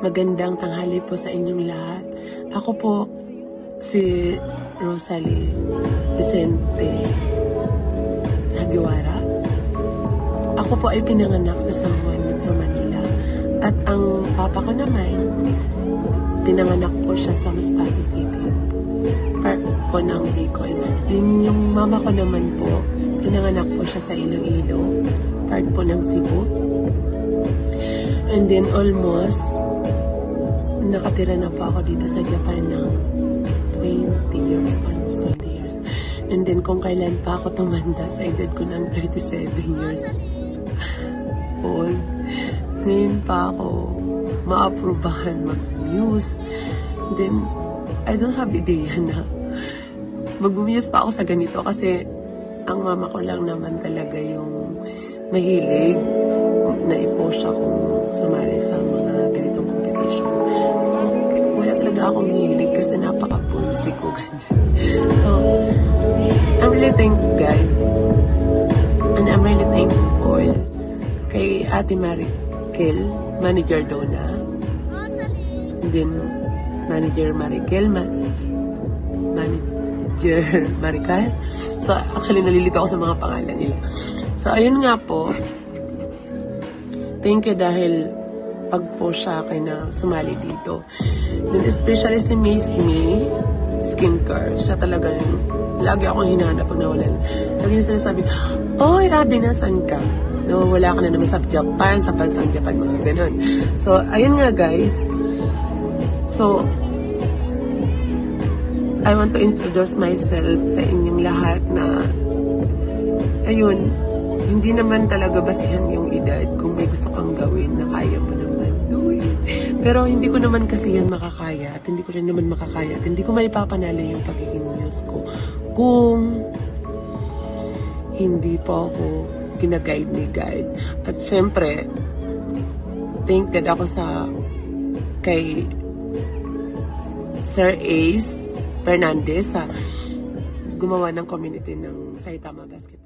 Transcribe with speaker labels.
Speaker 1: Magandang tanghali po sa inyong lahat. Ako po si Rosalie Vicente Hagiwara. Ako po ay pinanganak sa San Juan, Metro Manila. At ang papa ko naman, pinanganak po siya sa Masbate City, part po ng Bicol. Din yung mama ko naman po, pinanganak po siya sa Iloilo, part po ng Cebu. And then almost nakatira na po ako dito sa Japan ng 20 years, almost 20 years. And then kung kailan pa ako tumanda sa edad ko ng 37 years old, ngayon pa ako maaprubahan mag-muse. Then, I don't have idea na mag-muse pa ako sa ganito kasi ang mama ko lang naman talaga yung mahilig na i-post akong sumali sa mga ganitong competition. So, wala talaga akong hilig kasi napaka-basic ko ganyan. So, I'm really thankful God and I'm really thankful kay Ate Marikel, Manager Donna, and then Manager Marikel, Manager Marical. So, actually, nalilito ako sa mga pangalan nila. So, ayun nga po, thank you dahil pag-post sa akin na sumali dito. Then especially si Miss Me Skincare. Siya talaga, lagi akong hinahanap pag nawalan. Lagi niya sinasabi, "Oy, Abby, nasan ka?" Nawawala ka na naman sa Japan, sa bansang Japan, mga ganun. So, ayun nga guys. So, I want to introduce myself sa inyong lahat na, ayun, hindi naman talaga basihan yung edad. Kung may gusto kang gawin na kaya mo naman, do it. Pero hindi ko naman kasi yun makakaya at hindi ko rin naman makakaya at hindi ko maipapanalo yung pagiging muse ko kung hindi pa ako ginaguide ni God. At syempre, thank God ako sa kay Sir Ace Fernandez sa gumawa ng community ng Saitama Basketball.